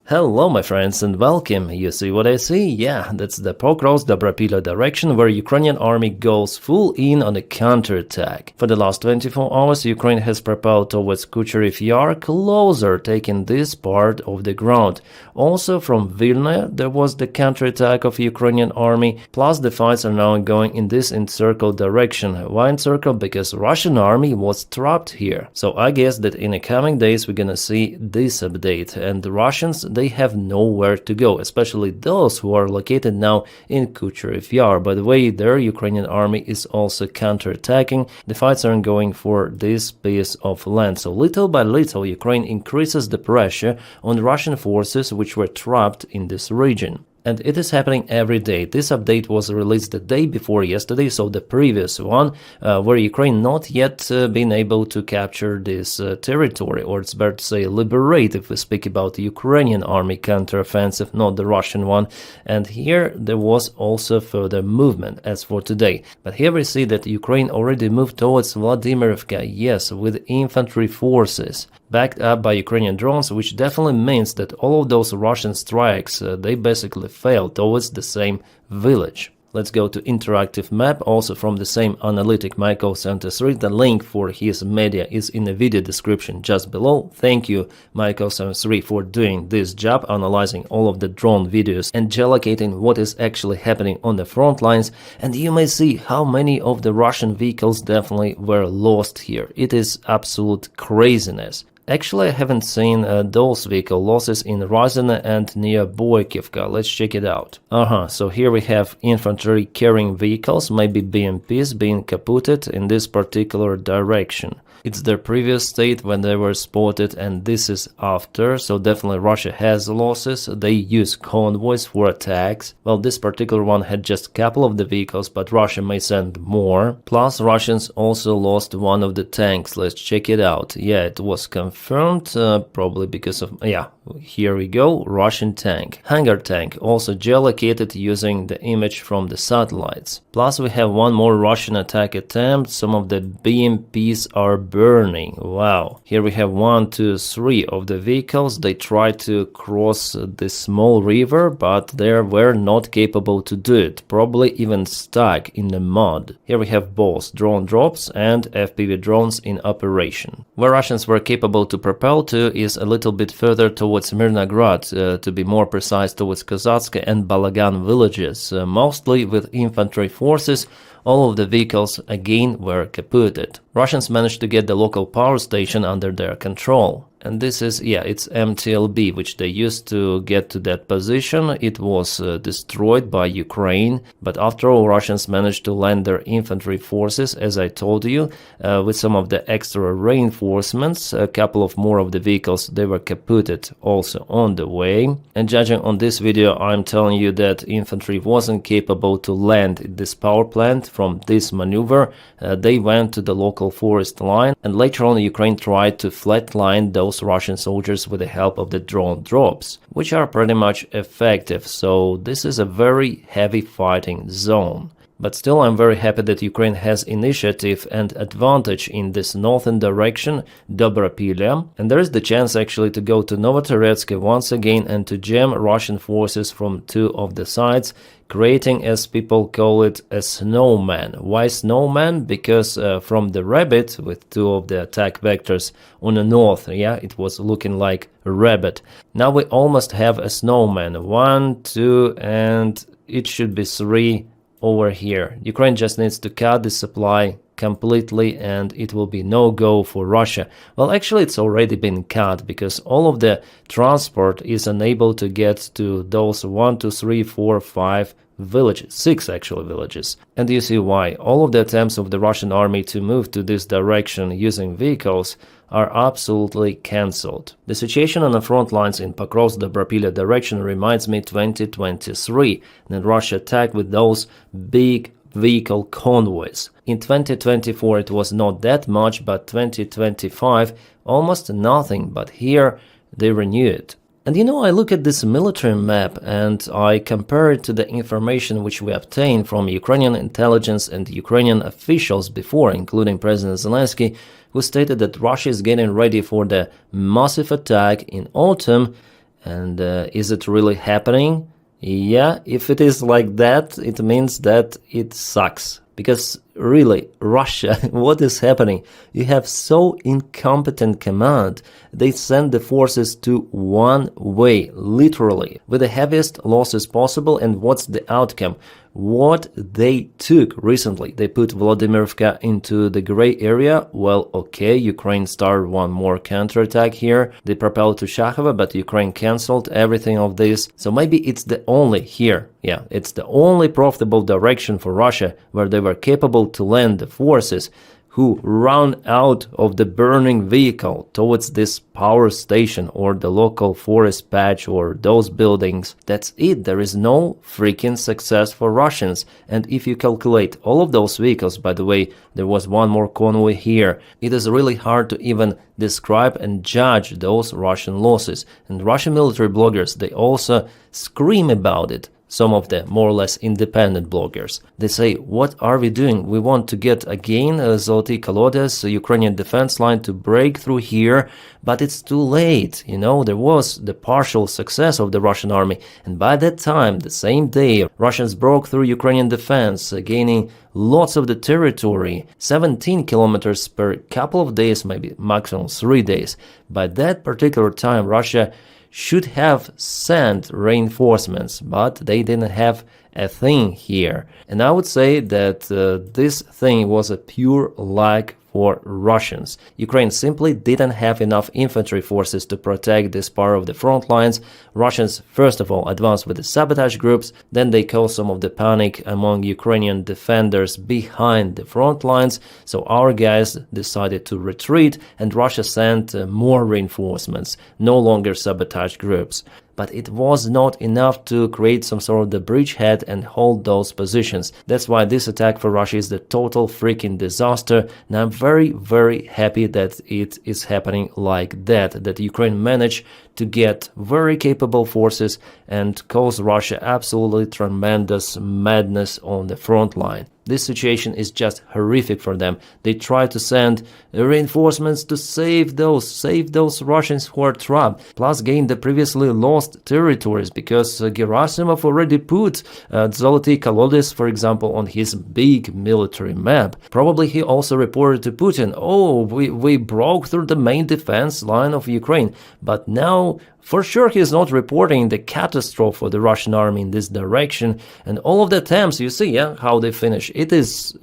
Hello my friends and welcome. You see what I see? Yeah, that's the Pokrovsk direction where Ukrainian army goes full in on a counterattack. For the last 24 hours Ukraine has propelled towards Kucherov Yar, closer taking this part of the ground. Also from Vilna there was the counterattack of Ukrainian army, plus the fights are now going in this encircled direction. Why encircled? Because Russian army was trapped here. So I guess that in the coming days we're gonna see this update, and the Russians, they have nowhere to go, especially those who are located now in Kucherov Yar. By the way, their Ukrainian army is also counterattacking. The fights are going for this piece of land. So little by little, Ukraine increases the pressure on Russian forces which were trapped in this region. And it is happening every day. This update was released the day before yesterday, so the previous one, where Ukraine not yet been able to capture this territory, or it's better to say liberate if we speak about the Ukrainian army counteroffensive, not the Russian one. And here there was also further movement as for today. But here we see that Ukraine already moved towards Vladimirivka, yes, with infantry forces, backed up by Ukrainian drones, which definitely means that all of those Russian strikes, they basically failed towards the same village. Let's go to interactive map, also from the same analytic Michael73. The link for his media is in the video description just below. Thank you Michael73 for doing this job, analyzing all of the drone videos and geolocating what is actually happening on the front lines. And you may see how many of the Russian vehicles definitely were lost here. It is absolute craziness. Actually, I haven't seen those vehicle losses in Ruzzian and near Boykivka. Let's check it out. So here we have infantry carrying vehicles, maybe BMPs, being kaputted in this particular direction. It's their previous state when they were spotted, and this is after, so definitely Russia has losses. They use convoys for attacks. Well, this particular one had just a couple of the vehicles, but Russia may send more. Plus, Russians also lost one of the tanks. Let's check it out. Yeah, it was confirmed, probably because of, yeah, here we go, Russian tank. Hangar tank, also geolocated using the image from the satellites. Plus, we have one more Russian attack attempt. Some of the BMPs are burning. Wow. Here we have 1, 2, 3 of the vehicles. They tried to cross this small river, but they were not capable to do it, probably even stuck in the mud. Here we have both drone drops and FPV drones in operation. Where Russians were capable to propel to is a little bit further towards Mirnograd, to be more precise towards Kozatska and Balagan villages, mostly with infantry forces. All of the vehicles again were kaputted. Russians managed to get the local power station under their control. And this is, yeah, it's MTLB, which they used to get to that position. It was destroyed by Ukraine, but after all, Russians managed to land their infantry forces, as I told you, with some of the extra reinforcements. A couple of more of the vehicles, they were kaputted also on the way. And judging on this video, I'm telling you that infantry wasn't capable to land at this power plant from this maneuver. They went to the local forest line, and later on Ukraine tried to flatline those Russian soldiers with the help of the drone drops, which are pretty much effective. So this is a very heavy fighting zone. But still, I'm very happy that Ukraine has initiative and advantage in this northern direction, Dobropilya, and there is the chance actually to go to Novotorezhsk once again and to jam Russian forces from two of the sides, creating, as people call it, a snowman. Why snowman? Because from the rabbit, with two of the attack vectors on the north, yeah, it was looking like a rabbit. Now we almost have a snowman. 1, 2, and it should be 3 over here. Ukraine just needs to cut the supply completely and it will be no-go for Russia. Well, actually it's already been cut because all of the transport is unable to get to those 1, 2, 3, 4, 5 villages, 6 actually villages. And you see why. All of the attempts of the Russian army to move to this direction using vehicles are absolutely cancelled. The situation on the front lines in Pokrovsk-Dobropilya direction reminds me 2023, when Russia attacked with those big vehicle convoys. In 2024 it was not that much, but 2025 almost nothing, but here they renew it. And you know, I look at this military map and I compare it to the information which we obtained from Ukrainian intelligence and Ukrainian officials before, including President Zelensky, who stated that Russia is getting ready for the massive attack in autumn, And is it really happening? Yeah, if it is like that, it means that it sucks. Because really, Russia, what is happening? You have so incompetent command. They send the forces to one way, literally, with the heaviest losses possible. And what's the outcome? What they took recently, they put Vladimirovka into the gray area. Well, okay, Ukraine started one more counterattack here. They propelled to Shakhova, but Ukraine cancelled everything of this. So maybe it's the only here. Yeah, it's the only profitable direction for Russia where they were capable to land the forces who run out of the burning vehicle towards this power station or the local forest patch or those buildings. That's it. There is no freaking success for Russians. And if you calculate all of those vehicles, by the way, there was one more convoy here. It is really hard to even describe and judge those Russian losses. And Russian military bloggers, they also scream about it. Some of the more or less independent bloggers. They say, what are we doing? We want to get again Zoloty Kolodes, a Ukrainian defense line, to break through here, but it's too late. You know, there was the partial success of the Russian army, and by that time, the same day, Russians broke through Ukrainian defense, gaining lots of the territory, 17 kilometers per couple of days, maybe maximum 3 days. By that particular time, Russia should have sent reinforcements, but they didn't have a thing here. And I would say that this thing was a pure lack for Russians. Ukraine simply didn't have enough infantry forces to protect this part of the front lines. Russians, first of all, advanced with the sabotage groups, then they caused some of the panic among Ukrainian defenders behind the front lines, so our guys decided to retreat, and Russia sent more reinforcements, no longer sabotage groups. But it was not enough to create some sort of the bridgehead and hold those positions. That's why this attack for Russia is the total freaking disaster, and I'm very, very happy that it is happening like that Ukraine managed to get very capable forces and cause Russia absolutely tremendous madness on the front line. This situation is just horrific for them. They try to send reinforcements to save those Russians who are trapped, plus gain the previously lost territories, because Gerasimov already put Zoloty Kolodes, for example, on his big military map. Probably he also reported to Putin, oh, we broke through the main defense line of Ukraine, but now for sure he is not reporting the catastrophe for the Russian army in this direction, and all of the attempts, you see, yeah, how they finish. It is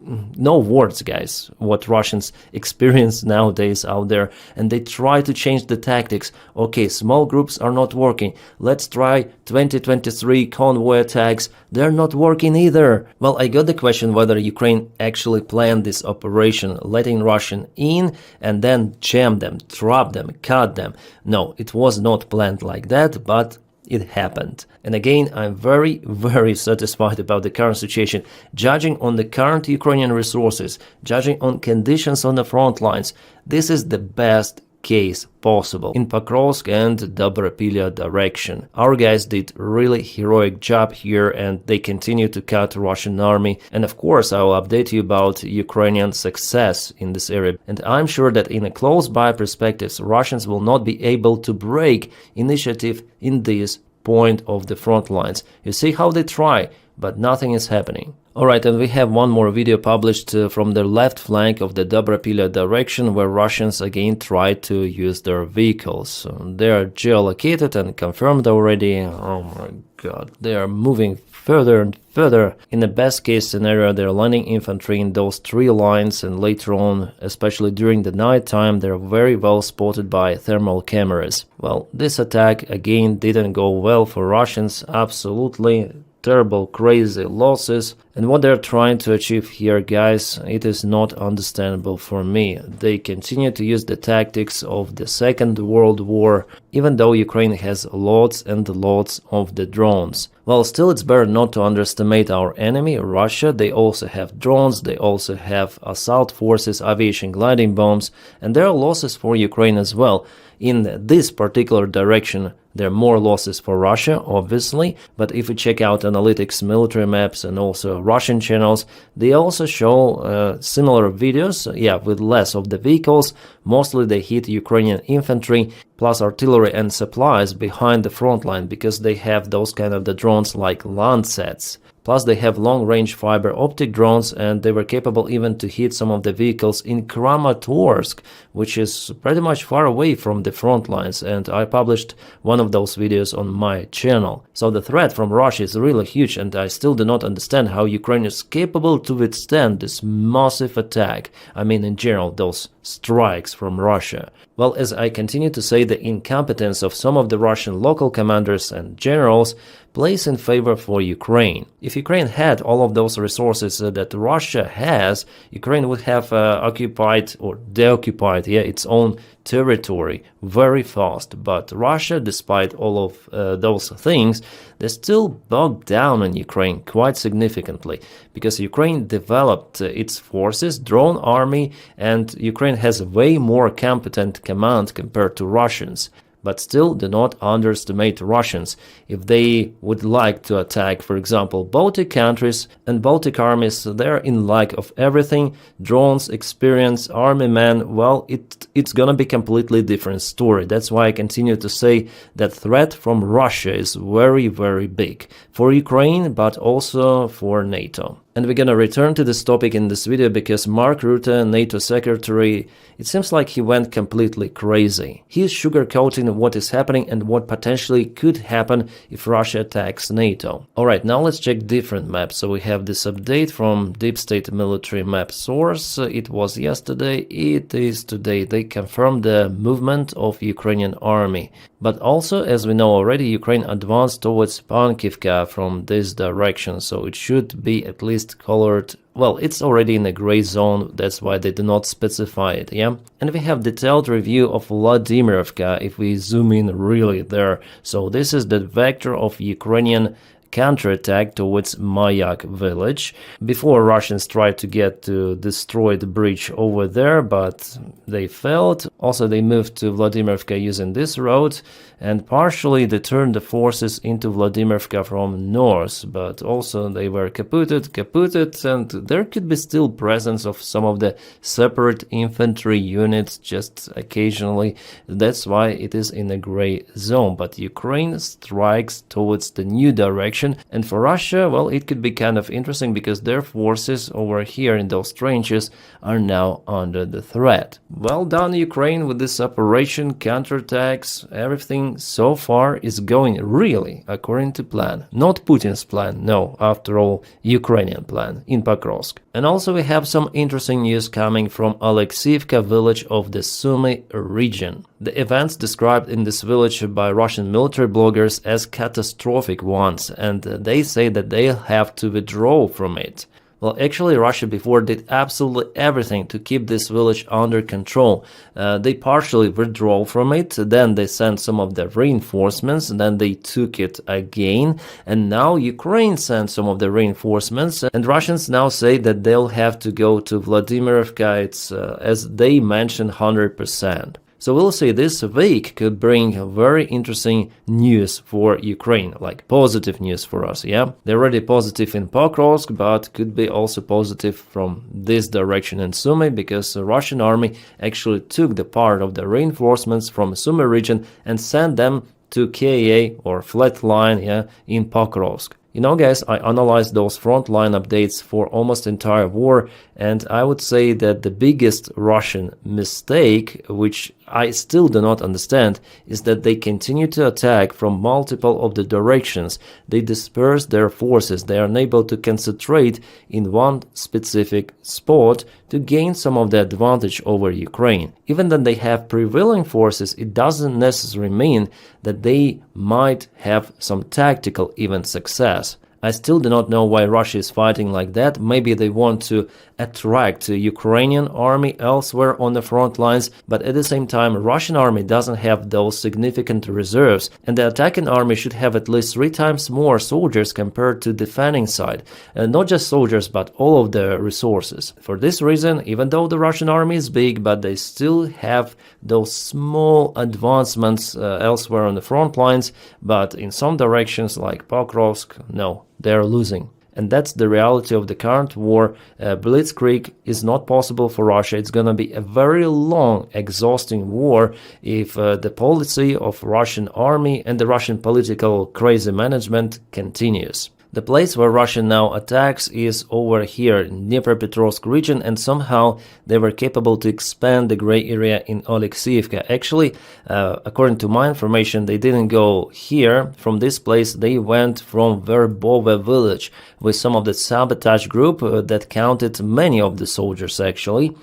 no words, guys, what Russians experience nowadays out there, and they try to change the tactics. Okay, small groups are not working. Let's try 2023 convoy attacks. They're not working either. Well, I got the question whether Ukraine actually planned this operation, letting Russian in and then jam them, trap them, cut them. No, it was not planned like that, but it happened. And again, I'm very, very satisfied about the current situation. Judging on the current Ukrainian resources, judging on conditions on the front lines, this is the best case possible in Pokrovsk and Dobropilya direction. Our guys did really heroic job here, and they continue to cut Russian army. And of course, I will update you about Ukrainian success in this area. And I'm sure that in a close-by perspective, Russians will not be able to break initiative in this point of the front lines. You see how they try, but nothing is happening. Alright, and we have one more video published from the left flank of the Dobropilya direction, where Russians again try to use their vehicles. They are geolocated and confirmed already. Oh my god, they are moving further and further. In the best case scenario, they're landing infantry in those 3 lines, and later on, especially during the night time, they're very well spotted by thermal cameras. Well, this attack again didn't go well for Russians, absolutely terrible, crazy losses. And what they're trying to achieve here, guys, it is not understandable for me. They continue to use the tactics of the Second World War, even though Ukraine has lots and lots of the drones. Well, still, it's better not to underestimate our enemy, Russia. They also have drones, they also have assault forces, aviation gliding bombs, and there are losses for Ukraine as well. In this particular direction, There are more losses for Russia, obviously, but if we check out analytics, military maps, and also Russian channels, they also show similar videos, with less of the vehicles. Mostly they hit Ukrainian infantry, plus artillery and supplies behind the front line, because they have those kind of the drones like Landsats. Plus they have long-range fiber optic drones, and they were capable even to hit some of the vehicles in Kramatorsk, which is pretty much far away from the front lines, and I published one of those videos on my channel. So the threat from Russia is really huge, and I still do not understand how Ukraine is capable to withstand this massive attack. I mean, in general, those strikes from Russia. Well, as I continue to say, the incompetence of some of the Russian local commanders and generals plays in favor for Ukraine. If Ukraine had all of those resources that Russia has, Ukraine would have occupied or deoccupied its own territory very fast. But Russia, despite all of those things, they're still bogged down in Ukraine quite significantly, because Ukraine developed its forces, drone army, and Ukraine has a way more competent command compared to Russians. But still, do not underestimate Russians. If they would like to attack, for example, Baltic countries and Baltic armies, they're in lack of everything, drones, experience, army men, well, it's gonna be completely different story. That's why I continue to say that threat from Russia is very, very big for Ukraine, but also for NATO. And we're gonna return to this topic in this video because Mark Rutte, NATO secretary, it seems like he went completely crazy. He is sugarcoating what is happening and what potentially could happen if Russia attacks NATO. Alright, now let's check different maps. So we have this update from Deep State Military Map Source. It was yesterday, it is today. They confirmed the movement of Ukrainian army. But also, as we know already, Ukraine advanced towards Pankivka from this direction, so it should be at least colored. Well, it's already in a gray zone, that's why they do not specify it, And we have detailed review of Vladimirivka if we zoom in really there. So this is the vector of Ukrainian counterattack towards Mayak village. Before, Russians tried to get to destroy the bridge over there, but they failed. Also, they moved to Vladimirivka using this road, and partially they turned the forces into Vladimirivka from north, but also they were kaputted, and there could be still presence of some of the separate infantry units just occasionally. That's why it is in a gray zone, but Ukraine strikes towards the new direction. And for Russia, well, it could be kind of interesting because their forces over here in those trenches are now under the threat. Well done, Ukraine, with this operation, counterattacks, everything so far is going really according to plan. Not Putin's plan, no, after all, Ukrainian plan in Pokrovsk. And also we have some interesting news coming from Alexeyevka village of the Sumy region. The events described in this village by Russian military bloggers as catastrophic ones, and they say that they'll have to withdraw from it. Well, actually, Russia before did absolutely everything to keep this village under control. They partially withdrew from it, then they sent some of the reinforcements, then they took it again, and now Ukraine sent some of the reinforcements, and Russians now say that they'll have to go to Vladimirivka, it's, as they mentioned, 100%. So we'll see, this week could bring very interesting news for Ukraine, like positive news for us, They're already positive in Pokrovsk, but could be also positive from this direction in Sumy, because the Russian army actually took the part of the reinforcements from Sumy region and sent them to KA or flat line, in Pokrovsk. You know, guys, I analyzed those frontline updates for almost entire war, and I would say that the biggest Russian mistake, which I still do not understand, is that they continue to attack from multiple of the directions. They disperse their forces. They are unable to concentrate in one specific spot to gain some of the advantage over Ukraine. Even though they have prevailing forces, it doesn't necessarily mean that they might have some tactical even success. I still do not know why Russia is fighting like that. Maybe they want to attract Ukrainian army elsewhere on the front lines, but at the same time Russian army doesn't have those significant reserves, and the attacking army should have at least 3 times more soldiers compared to defending side, and not just soldiers but all of the resources. For this reason, even though the Russian army is big, but they still have those small advancements elsewhere on the front lines, but in some directions like Pokrovsk, no, they're losing. And that's the reality of the current war. Blitzkrieg is not possible for Russia. It's going to be a very long, exhausting war if the policy of Russian army and the Russian political crazy management continues. The place where Russia now attacks is over here in Dnipropetrovsk region, and somehow they were capable to expand the gray area in Oleksiivka. Actually, according to my information, they didn't go here from this place, they went from Verbove village with some of the sabotage group that counted many of the soldiers actually.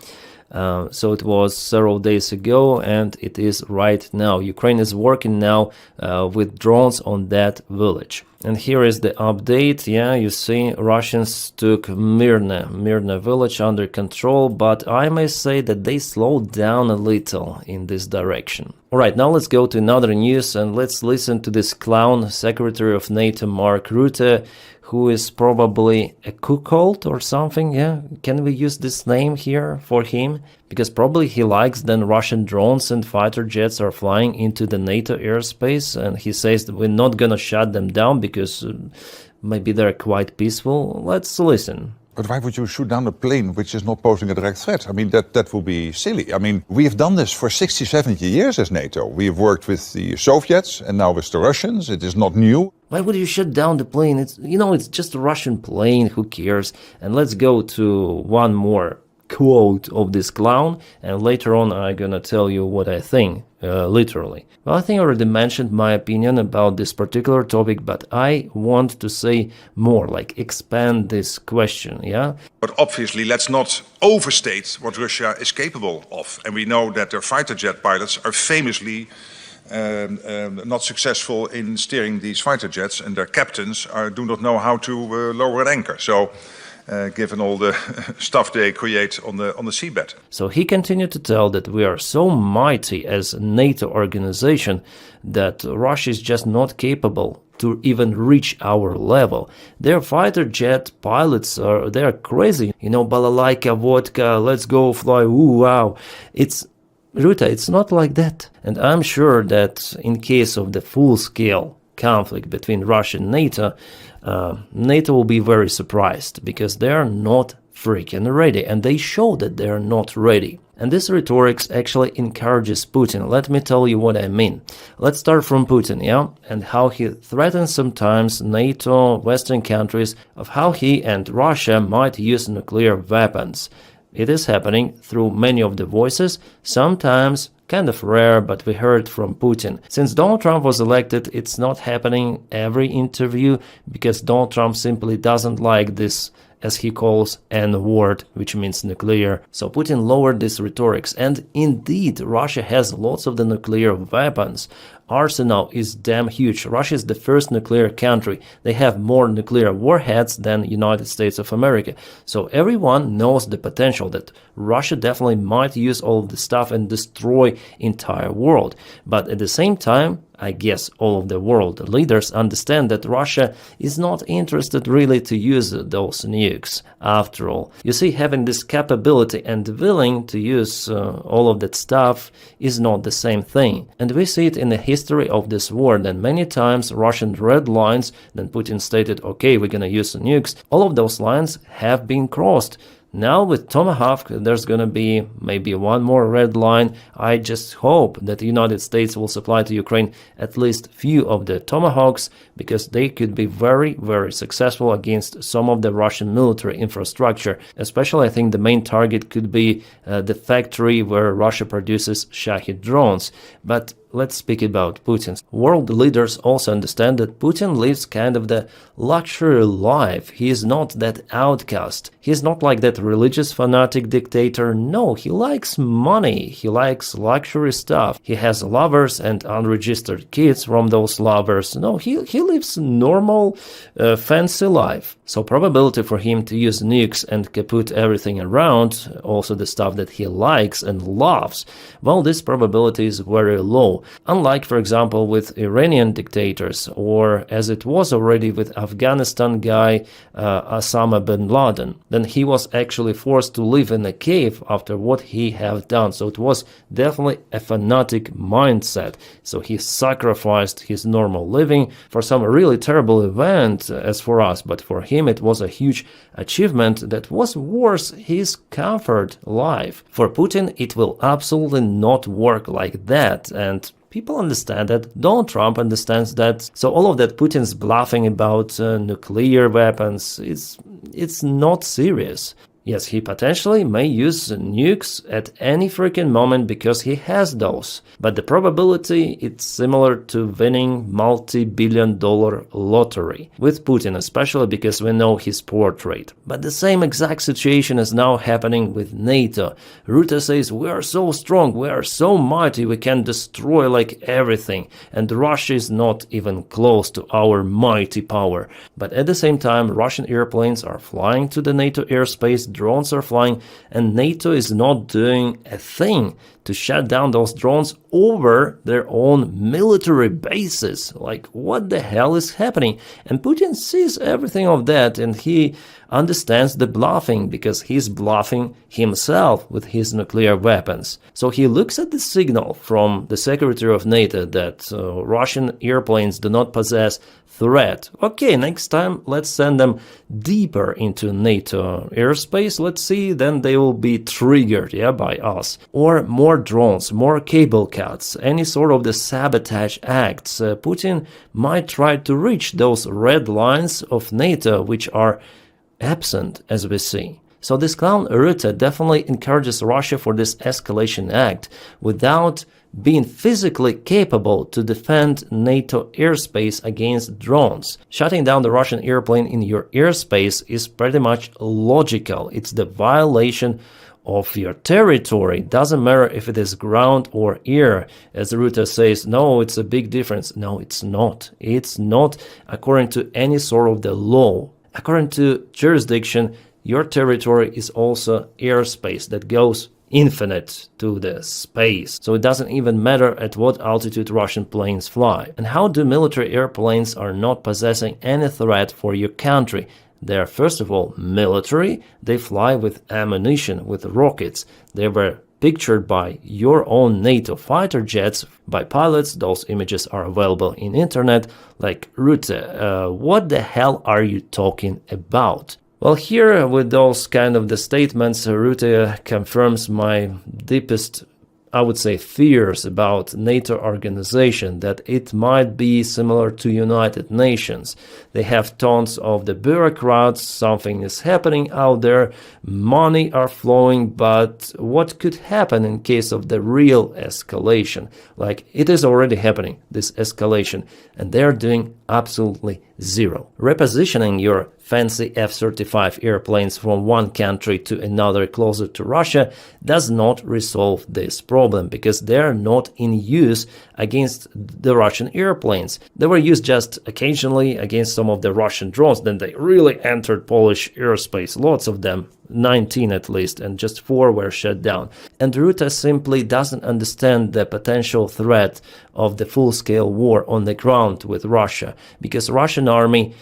So it was several days ago, and it is right now. Ukraine is working now with drones on that village. And here is the update. Yeah, you see Russians took Myrna village under control, but I may say that they slowed down a little in this direction. Alright, now let's go to another news and let's listen to this clown Secretary of NATO Mark Rutte, who is probably a cuckold or something. Yeah, can we use this name here for him? Because probably he likes then Russian drones and fighter jets are flying into the NATO airspace, and he says that we're not gonna shut them down because maybe they're quite peaceful. Let's listen. But why would you shoot down a plane which is not posing a direct threat? I mean, that would be silly. I mean, we have done this for 60, 70 years as NATO. We have worked with the Soviets and now with the Russians. It is not new. Why would you shut down the plane? It's just a Russian plane, who cares? And let's go to one more quote of this clown, and later on I'm gonna tell you what I think, literally. Well, I think I already mentioned my opinion about this particular topic, but I want to say more, like expand this question, yeah? But obviously, let's not overstate what Russia is capable of. And we know that their fighter jet pilots are famously not successful in steering these fighter jets, and their captains do not know how to lower an anchor. So, given all the stuff they create on the seabed. So he continued to tell that we are so mighty as a NATO organization that Russia is just not capable to even reach our level. Their fighter jet pilots they're crazy. Balalaika, vodka, let's go fly, ooh, wow. Ruta, it's not like that. And I'm sure that in case of the full-scale conflict between Russia and NATO, NATO will be very surprised because they are not freaking ready, and they show that they are not ready. And this rhetoric actually encourages Putin. Let me tell you what I mean. Let's start from Putin, yeah, and how he threatens sometimes NATO, Western countries, of how he and Russia might use nuclear weapons. It is happening through many of the voices, sometimes kind of rare, but we heard from Putin. Since Donald Trump was elected, it's not happening every interview because Donald Trump simply doesn't like this, as he calls, N-word, which means nuclear. So Putin lowered this rhetorics, and indeed, Russia has lots of the nuclear weapons. Arsenal is damn huge. Russia is the first nuclear country. They have more nuclear warheads than United States of America. So everyone knows the potential that Russia definitely might use all of this stuff and destroy entire world. But at the same time, I guess all of the world leaders understand that Russia is not interested really to use those nukes. After all, you see, having this capability and willing to use all of that stuff is not the same thing. And we see it in the history of this war, that many times Russian red lines, then Putin stated, okay, we're gonna use the nukes, all of those lines have been crossed. Now with Tomahawk, there's going to be maybe one more red line. I just hope that the United States will supply to Ukraine at least few of the Tomahawks, because they could be very, very successful against some of the Russian military infrastructure. Especially, I think the main target could be the factory where Russia produces Shahid drones. But let's speak about Putin. World leaders also understand that Putin lives kind of the luxury life. He is not that outcast. He is not like that religious fanatic dictator. No, he likes money. He likes luxury stuff. He has lovers and unregistered kids from those lovers. No, he lives normal, fancy life. So probability for him to use nukes and kaput everything around, also the stuff that he likes and loves, well, this probability is very low. Unlike, for example, with Iranian dictators, or as it was already with Afghanistan guy Osama bin Laden. Then he was actually forced to live in a cave after what he have done. So it was definitely a fanatic mindset. So he sacrificed his normal living for some really terrible event as for us, but for him it was a huge achievement that was worth his comfort life. For Putin it will absolutely not work like that, and people understand that. Donald Trump understands that. So all of that Putin's bluffing about nuclear weapons, it's not serious. Yes, he potentially may use nukes at any freaking moment because he has those. But the probability, it's similar to winning multi-billion-dollar lottery. With Putin, especially because we know his portrait. But the same exact situation is now happening with NATO. Rutte says, we are so strong, we are so mighty, we can destroy like everything. And Russia is not even close to our mighty power. But at the same time, Russian airplanes are flying to the NATO airspace, drones are flying, and NATO is not doing a thing to shut down those drones over their own military bases. Like, what the hell is happening? And Putin sees everything of that, and he understands the bluffing because he's bluffing himself with his nuclear weapons. So he looks at the signal from the Secretary of NATO that Russian airplanes do not possess threat. Okay, next time let's send them deeper into NATO airspace. Let's see, then they will be triggered, by us. Or more drones, more cable cuts, any sort of the sabotage acts. Putin might try to reach those red lines of NATO, which are absent, as we see. So this clown Rutte definitely encourages Russia for this escalation act without being physically capable to defend NATO airspace against drones. Shutting down the Russian airplane in your airspace is pretty much logical. It's the violation of your territory. Doesn't matter if it is ground or air. As Rutte says, no, it's a big difference. No, it's not. It's not according to any sort of the law. According to jurisdiction, your territory is also airspace that goes infinite to the space. So it doesn't even matter at what altitude Russian planes fly. And how do military airplanes are not possessing any threat for your country? They are first of all military. They fly with ammunition, with rockets. They were pictured by your own NATO fighter jets, by pilots. Those images are available in internet. Like, Rutte, what the hell are you talking about? Well, here with those kind of the statements, Rutte confirms my deepest, I would say, fears about NATO organization, that it might be similar to United Nations. They have tons of the bureaucrats, something is happening out there, money are flowing, but what could happen in case of the real escalation? Like, it is already happening, this escalation, and they're doing absolutely zero. Repositioning your fancy F-35 airplanes from one country to another closer to Russia does not resolve this problem because they are not in use against the Russian airplanes. They were used just occasionally against some of the Russian drones. Then they really entered Polish airspace, lots of them, 19 at least, and just 4 were shut down. And Rutte simply doesn't understand the potential threat of the full-scale war on the ground with Russia, because Russian army,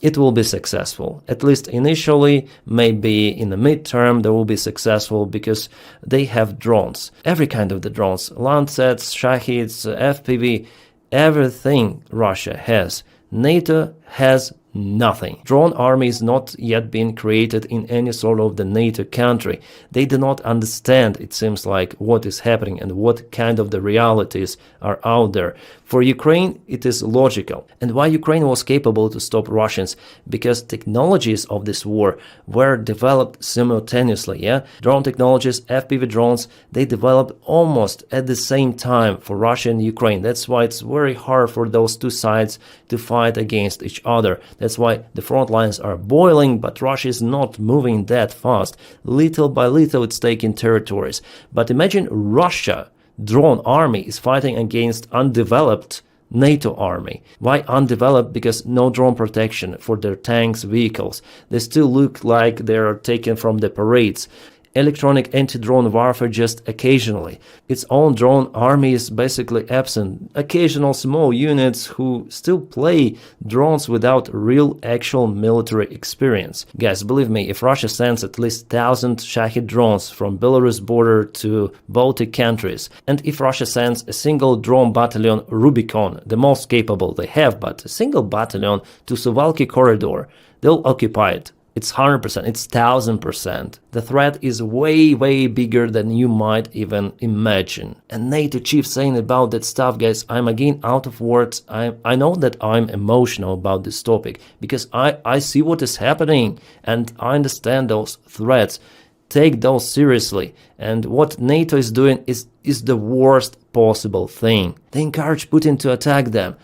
it will be successful. At least initially, maybe in the midterm, they will be successful because they have drones. Every kind of the drones, Lancets, Shahids, FPV, everything Russia has. NATO has Nothing. Drone army is not yet been created in any sort of the NATO country. They do not understand, it seems like, what is happening and what kind of the realities are out there. For Ukraine, it is logical. And why Ukraine was capable to stop Russians? Because technologies of this war were developed simultaneously, yeah? Drone technologies, FPV drones, they developed almost at the same time for Russia and Ukraine. That's why it's very hard for those two sides to fight against each other. That's why the front lines are boiling, but Russia is not moving that fast. Little by little, it's taking territories. But imagine Russia drone army is fighting against undeveloped NATO army. Why undeveloped? Because no drone protection for their tanks, vehicles. They still look like they are taken from the parades. Electronic anti-drone warfare just occasionally. Its own drone army is basically absent. Occasional small units who still play drones without real actual military experience. Guys, believe me, if Russia sends at least 1,000 Shahid drones from Belarus border to Baltic countries, and if Russia sends a single drone battalion Rubicon, the most capable they have, but a single battalion to Suwalki corridor, they'll occupy it. It's 100%, it's 1,000%. The threat is way, way bigger than you might even imagine. And NATO chief saying about that stuff, guys, I'm again out of words. I know that I'm emotional about this topic because I see what is happening and I understand those threats. Take those seriously. And what NATO is doing is the worst possible thing. They encourage Putin to attack them,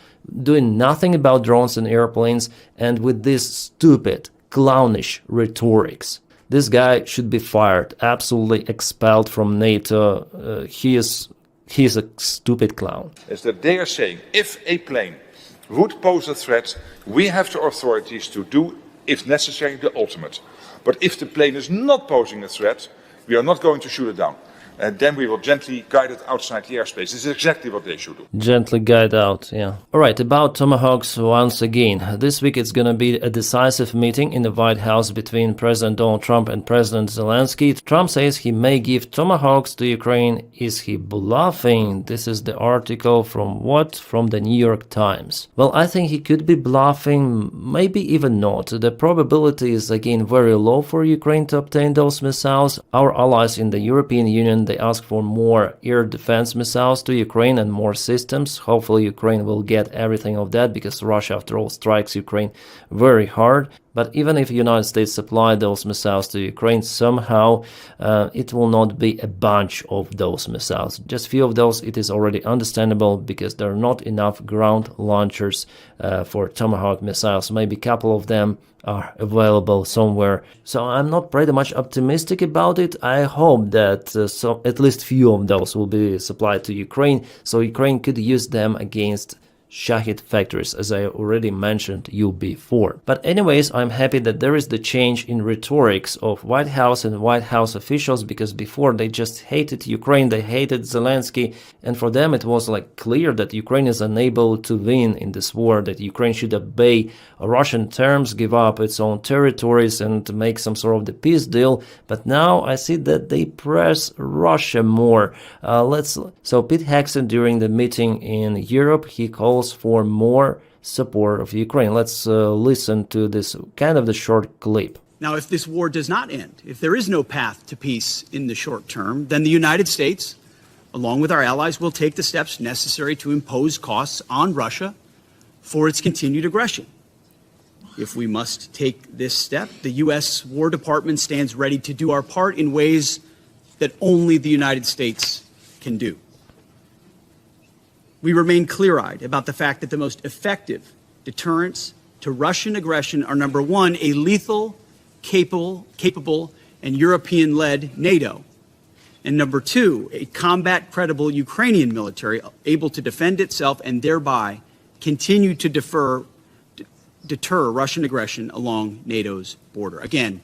doing nothing about drones and airplanes, and with this stupid, clownish rhetorics. This guy should be fired, absolutely expelled from NATO. He is a stupid clown. Is that they are saying if a plane would pose a threat, we have the authorities to do, if necessary, the ultimate. But if the plane is not posing a threat, we are not going to shoot it down. And then we will gently guide it outside the airspace. This is exactly what they should do. Gently guide out, yeah. Alright, about Tomahawks once again. This week it's gonna be a decisive meeting in the White House between President Donald Trump and President Zelensky. Trump says he may give Tomahawks to Ukraine. Is he bluffing? This is the article from what? From the New York Times. Well, I think he could be bluffing, maybe even not. The probability is again very low for Ukraine to obtain those missiles. Our allies in the European Union, they ask for more air defense missiles to Ukraine and more systems. Hopefully Ukraine will get everything of that because Russia, after all, strikes Ukraine very hard. But even if the United States supply those missiles to Ukraine, somehow it will not be a bunch of those missiles. Just few of those, it is already understandable because there are not enough ground launchers for Tomahawk missiles. Maybe a couple of them are available somewhere. So I'm not pretty much optimistic about it. I hope that at least few of those will be supplied to Ukraine, so Ukraine could use them against Shahid factories, as I already mentioned you before. But anyways, I'm happy that there is the change in rhetorics of White House and White House officials, because before they just hated Ukraine, they hated Zelensky, and for them it was like clear that Ukraine is unable to win in this war, that Ukraine should obey Russian terms, give up its own territories and make some sort of the peace deal. But now I see that they press Russia more. So Pete Hexon, during the meeting in Europe, he calls for more support of Ukraine. Let's listen to this kind of the short clip. Now, if this war does not end, if there is no path to peace in the short term, then the United States, along with our allies, will take the steps necessary to impose costs on Russia for its continued aggression. If we must take this step, the U.S. War Department stands ready to do our part in ways that only the United States can do. We remain clear-eyed about the fact that the most effective deterrents to Russian aggression are, number one, a lethal, capable, and European-led NATO, and number two, a combat-credible Ukrainian military able to defend itself and thereby continue to deter Russian aggression along NATO's border. Again,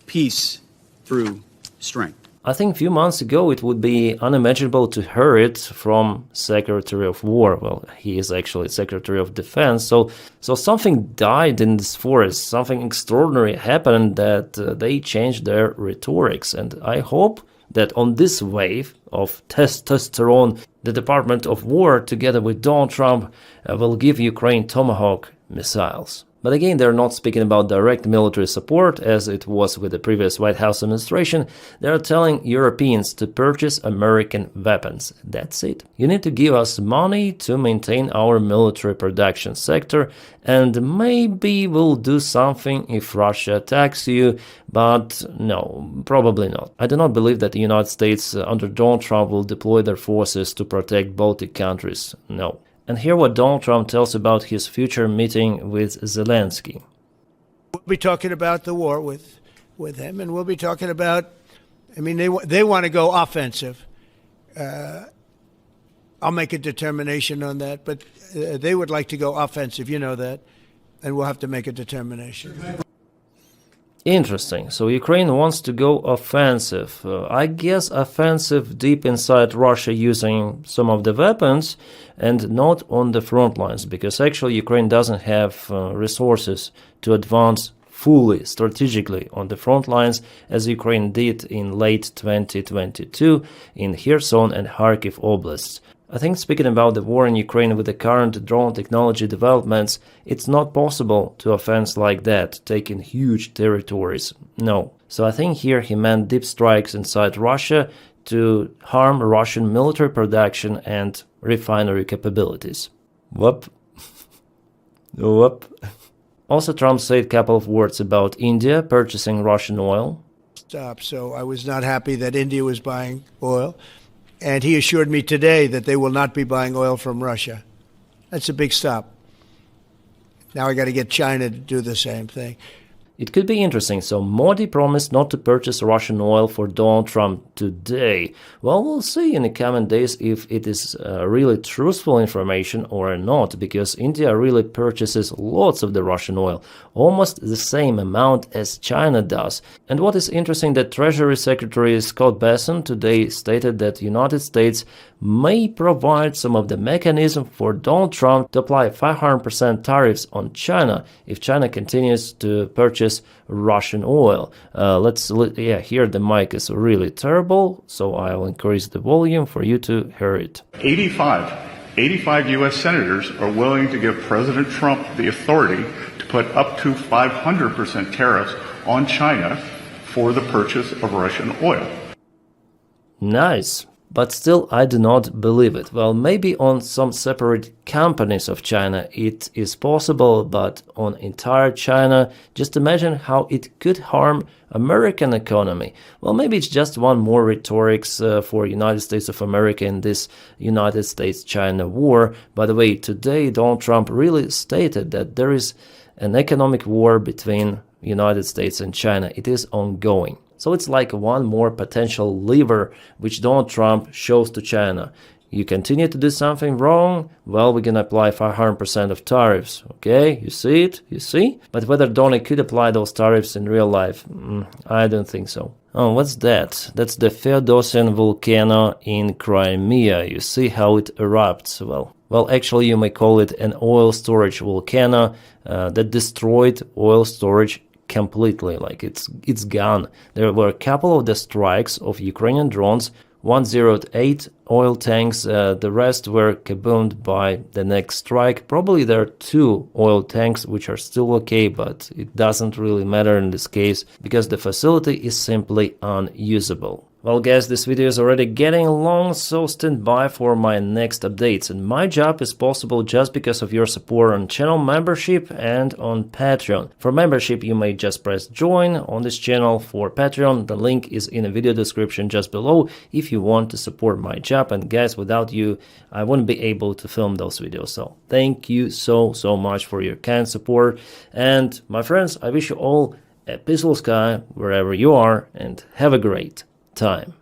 peace through strength. I think a few months ago it would be unimaginable to hear it from Secretary of War. Well, he is actually Secretary of Defense. So something died in this forest. Something extraordinary happened that they changed their rhetorics. And I hope that on this wave of testosterone, the Department of War, together with Donald Trump, will give Ukraine Tomahawk missiles. But again, they're not speaking about direct military support, as it was with the previous White House administration. They're telling Europeans to purchase American weapons. That's it. You need to give us money to maintain our military production sector, and maybe we'll do something if Russia attacks you, but no, probably not. I do not believe that the United States under Donald Trump will deploy their forces to protect Baltic countries. No. And hear what Donald Trump tells about his future meeting with Zelensky. We'll be talking about the war with him, and we'll be talking about, I mean, they want to go offensive. I'll make a determination on that, but they would like to go offensive, you know that, and we'll have to make a determination. Interesting. So Ukraine wants to go offensive. I guess offensive deep inside Russia using some of the weapons and not on the front lines, because actually Ukraine doesn't have resources to advance fully strategically on the front lines as Ukraine did in late 2022 in Kherson and Kharkiv oblasts. I think speaking about the war in Ukraine with the current drone technology developments, it's not possible to offense like that, taking huge territories. No. So I think here he meant deep strikes inside Russia to harm Russian military production and refinery capabilities. Whoop. Whoop. Also, Trump said a couple of words about India purchasing Russian oil. So I was not happy that India was buying oil. And he assured me today that they will not be buying oil from Russia. That's a big stop. Now I got to get China to do the same thing. It could be interesting. So Modi promised not to purchase Russian oil for Donald Trump today. Well, we'll see in the coming days if it is really truthful information or not, because India really purchases lots of the Russian oil, almost the same amount as China does. And what is interesting, that Treasury Secretary Scott Bessent today stated that United States may provide some of the mechanism for Donald Trump to apply 500% tariffs on China if China continues to purchase Russian oil. Here the mic is really terrible, so I'll increase the volume for you to hear it. 85 U.S. senators are willing to give President Trump the authority to put up to 500% tariffs on China for the purchase of Russian oil. Nice. But still, I do not believe it. Well, maybe on some separate companies of China it is possible, but on entire China, just imagine how it could harm American economy. Well, maybe it's just one more rhetorics for United States of America in this United States-China war. By the way, today Donald Trump really stated that there is an economic war between United States and China. It is ongoing. So it's like one more potential lever which Donald Trump shows to China. You continue to do something wrong, well, we're gonna apply 500% of tariffs. Okay, you see it? You see? But whether Donald could apply those tariffs in real life, I don't think so. Oh, what's that? That's the Feodosian volcano in Crimea. You see how it erupts? Well, actually, you may call it an oil storage volcano that destroyed oil storage completely, like it's gone. There were a couple of the strikes of Ukrainian drones, 108 oil tanks, the rest were kaboomed by the next strike. Probably there are 2 oil tanks which are still okay, but it doesn't really matter in this case because the facility is simply unusable. Well guys, this video is already getting long, so stand by for my next updates. And my job is possible just because of your support on channel membership and on Patreon. For membership, you may just press join on this channel. For Patreon, the link is in the video description just below if you want to support my job. And guys, without you, I wouldn't be able to film those videos. So thank you so much for your kind support. And my friends, I wish you all a peaceful sky wherever you are and have a great time.